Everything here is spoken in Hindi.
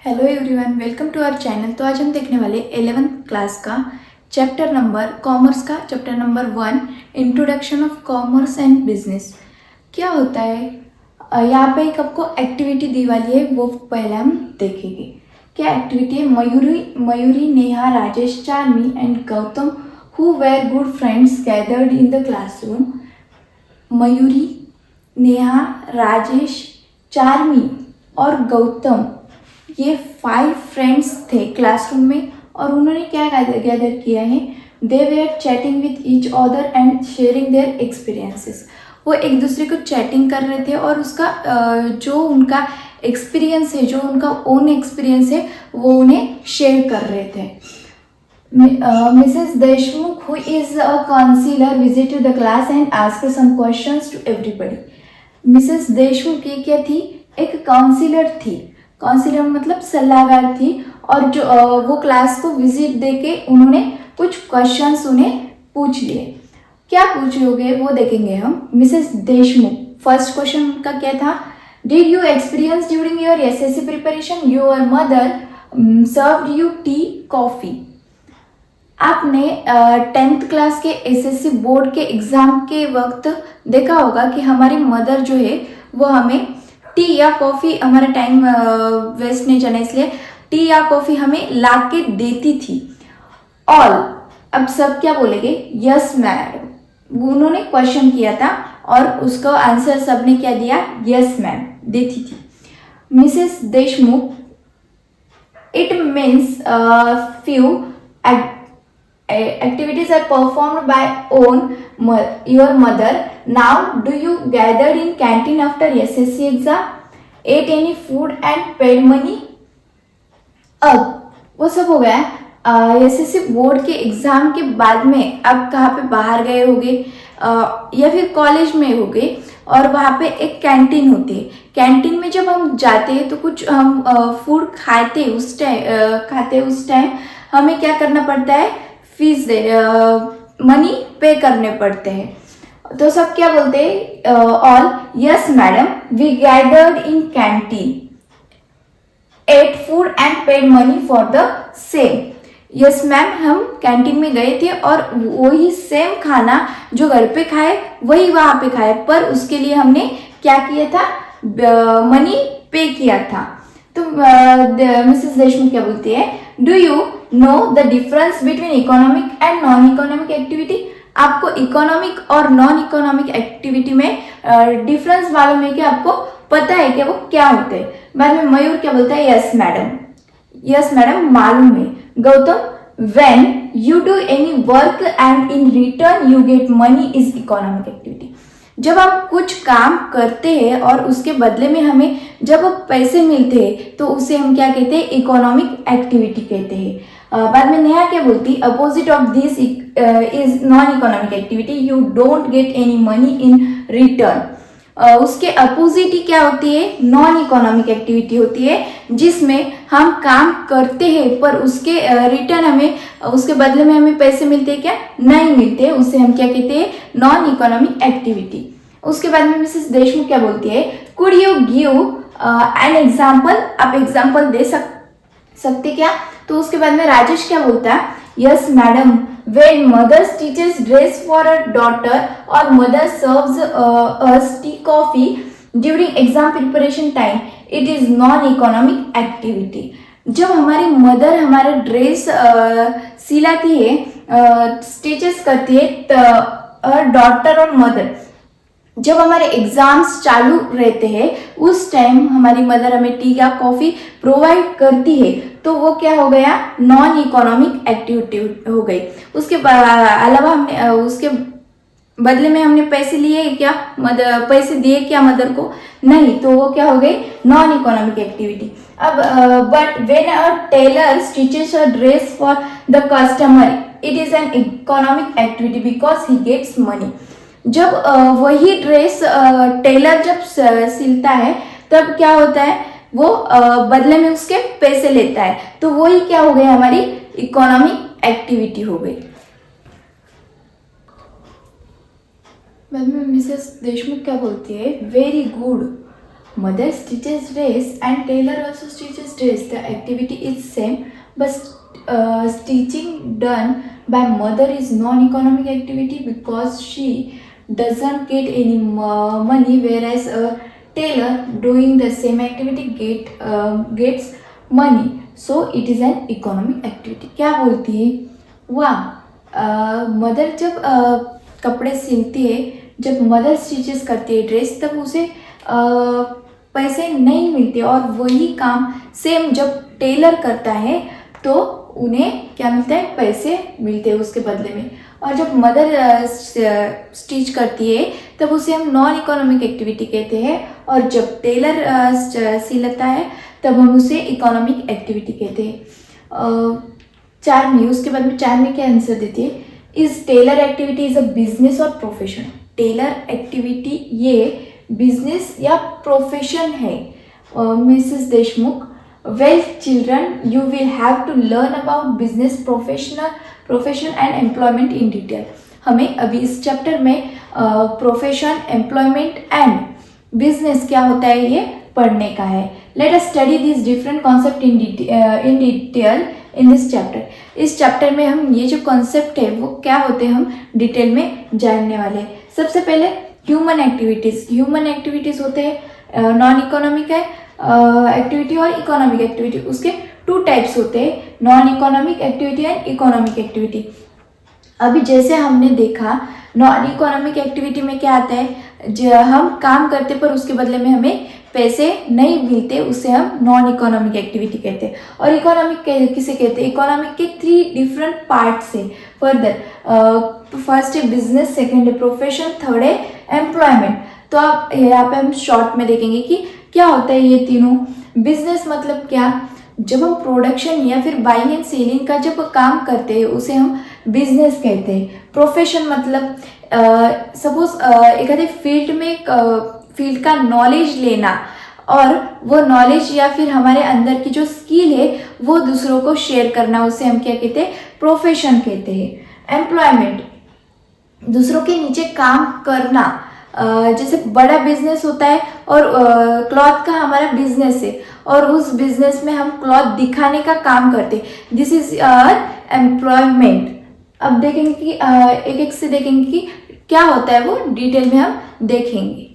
Hello everyone, welcome to our channel. तो आज हम देखने वाले 11th क्लास का चैप्टर नंबर कॉमर्स का chapter number 1 introduction of commerce and business. क्या होता है यहाँ पे एक आपको एक्टिविटी दी वाली है, वो पहले हम देखेंगे। क्या एक्टिविटी है? Mayuri, Neha, Rajesh, Charmi and Gautam who were good friends gathered in the classroom. Mayuri, Neha, Rajesh, Charmi और गौतम ये 5 फ्रेंड्स थे क्लासरूम में, और उन्होंने क्या गैदर किया है? They were chatting with each other and sharing their experiences. वो एक दूसरे को चैटिंग कर रहे थे और उसका जो उनका एक्सपीरियंस है, जो उनका ओन एक्सपीरियंस है, वो उन्हें शेयर कर रहे थे। Mrs. Deshmukh, who is a counselor, visited the class and asked some questions to everybody. Mrs. Deshmukh ये क्या थी? एक काउंसिलर थी। काउंसिलर मतलब सलाहकार थी, और जो वो क्लास को विजिट देके उन्होंने कुछ क्वेश्चंस उन्हें पूछ लिए। क्या पूछे होंगे वो देखेंगे हम। मिसेस देशमुख, फर्स्ट क्वेश्चन का क्या था? Did you experience during your SSC preparation your mother served U tea coffee? आपने 10th क्लास के एसएससी बोर्ड के एग्जाम के वक्त देखा होगा कि हमारी मदर जो है वो हमें टी या कॉफ़ी, हमारा टाइम वेस्ट नहीं जाना इसलिए टी या कॉफ़ी हमें ला के देती थी। ऑल, अब सब क्या बोलेंगे? Yes ma'am. उन्होंने क्वेश्चन किया था और उसका आंसर सबने क्या दिया? यस मैम, देती थी। Mrs Deshmukh, it means few activities are performed by your mother. Now do you gather in canteen after SSC exam, ate any food and paid money? अब वो सब हो गया। एसएससी बोर्ड के एग्जाम के बाद में आप कहाँ पे बाहर गए होगे या फिर कॉलेज में होगे, और वहाँ पे एक कैंटीन होती है। कैंटीन में जब हम जाते हैं तो कुछ हम फूड खाते उस टाइम हमें क्या करना पड़ता है? फीस मनी पे करने पड़ते हैं। तो सब क्या बोलते हैं? All yes madam, we gathered in canteen, ate food and paid money for the same. Yes ma'am, हम कैंटीन में गए थे और वही सेम खाना जो घर पे खाए वही वहाँ पे खाए, पर उसके लिए हमने क्या किया था? मनी पे किया था। तो मिसेस देशमुख क्या बोलती है? Do you know the difference between economic and non economic activity? आपको इकोनॉमिक और नॉन इकोनॉमिक एक्टिविटी में डिफरेंस मालूम है क्या? आपको पता है क्या वो क्या होते हैं? बाद में मयूर क्या बोलता है? यस मैडम, यस मैडम, मालूम है। Gautam, when you do any work and in return you get money is economic activity. जब हम कुछ काम करते हैं और उसके बदले में हमें जब पैसे मिलते हैं तो उसे हम क्या कहते हैं? इकोनॉमिक एक्टिविटी कहते हैं। बाद में नेहा क्या बोलती? Opposite of this is non economic activity, you don't get any money in return. उसके अपोजिट ही क्या होती है? नॉन इकोनॉमिक एक्टिविटी होती है, जिसमें हम काम करते हैं पर उसके रिटर्न हमें, उसके बदले में हमें पैसे मिलते हैं क्या? नहीं मिलते। उसे हम क्या कहते हैं? Non economic activity. उसके बाद में मिसेस देशमुख क्या बोलती है? Could you give an example? आप एग्जाम्पल दे सकते क्या? तो उसके बाद में राजेश क्या बोलता है? Yes madam, when mother stitches dress for her daughter or mother serves us tea coffee during exam preparation time, it is non-economic activity. जब हमारी मदर हमारा ड्रेस सिलाती है, स्टिचेस करती है, डॉटर और मदर, जब हमारे एग्जाम्स चालू रहते हैं उस टाइम हमारी मदर हमें टी या कॉफ़ी प्रोवाइड करती है, तो वो क्या हो गया? नॉन इकोनॉमिक एक्टिविटी हो गई। उसके अलावा हमने उसके बदले में हमने पैसे लिए क्या? पैसे दिए क्या मदर को? नहीं, तो वो क्या हो गई? Non economic activity. अब but when a tailor stitches a dress for the customer it is an economic activity because he gets money. जब वही ड्रेस टेलर जब सिलता है तब क्या होता है? वो बदले में उसके पैसे लेता है, तो वही क्या हो गई? हमारी इकोनॉमिक एक्टिविटी हो गई। बाद में मिसेस देशमुख क्या बोलती है? Very good, mother stitches dress and tailor also stitches dress. The activity is same, but stitching done by mother is non-economic activity because she doesn't get any money, whereas a tailor doing the same activity gets money. So it is an economic activity. क्या बोलती है? वाह, मदर जब कपड़े सिलती है, जब मदर स्टिचेस करती है ड्रेस, तब उसे पैसे नहीं मिलते, और वही काम सेम जब टेलर करता है तो उन्हें क्या मिलता है? पैसे मिलते हैं उसके बदले में. और जब मदर स्टिच करती है तब उसे हम नॉन इकोनॉमिक एक्टिविटी कहते हैं, और जब टेलर सिलता है तब हम उसे इकोनॉमिक एक्टिविटी कहते हैं. 4 में, उसके बाद में 4 में क्या आंसर देती है? Is tailor activity is a business or profession? Tailor activity ये बिजनेस या प्रोफेशन है? Mrs Deshmukh, well children, you will have to learn about business, profession and employment in detail. हमें अभी इस चैप्टर में प्रोफेशन, एम्प्लॉयमेंट एंड बिजनेस क्या होता है ये पढ़ने का है. Let us study this different concept in detail in this chapter. इस चैप्टर में हम ये जो कॉन्सेप्ट है वो क्या होते हैं हम डिटेल में जानने वाले हैं. सबसे पहले ह्यूमन एक्टिविटीज़. ह्यूमन एक्टिविटीज़ होते हैं नॉन इकोनॉमिक है एक्टिविटी और इकोनॉमिक एक्टिविटी. उसके 2 टाइप्स होते हैं, non economic activity and economic activity. अभी जैसे हमने देखा, नॉन इकोनॉमिक एक्टिविटी में क्या आता है? जो हम काम करते पर उसके बदले में हमें पैसे नहीं मिलते, उसे हम नॉन इकोनॉमिक एक्टिविटी कहते हैं. और इकोनॉमिक किसे कहते हैं? इकोनॉमिक के 3 डिफरेंट पार्ट्स है. फर्दर फर्स्ट है बिजनेस, सेकंड है प्रोफेशन, थर्ड है एम्प्लॉयमेंट. तो आप यहाँ पे हम शॉर्ट में देखेंगे कि क्या होता है ये तीनों. बिजनेस मतलब क्या? जब हम प्रोडक्शन या फिर बाइंग एंड सेलिंग का जब काम करते हैं उसे हम बिजनेस कहते हैं. प्रोफेशन मतलब सपोज एखादी फील्ड का नॉलेज लेना, और वो नॉलेज या फिर हमारे अंदर की जो स्किल है वो दूसरों को शेयर करना, उसे हम क्या कहते हैं? प्रोफेशन कहते हैं. एम्प्लॉयमेंट, दूसरों के नीचे काम करना. जैसे बड़ा बिजनेस होता है और क्लॉथ का हमारा बिजनेस है, और उस बिजनेस में हम क्लॉथ दिखाने का काम करते हैं. This is our employment. अब देखेंगे कि एक एक से देखेंगे कि क्या होता है, वो डिटेल में हम देखेंगे.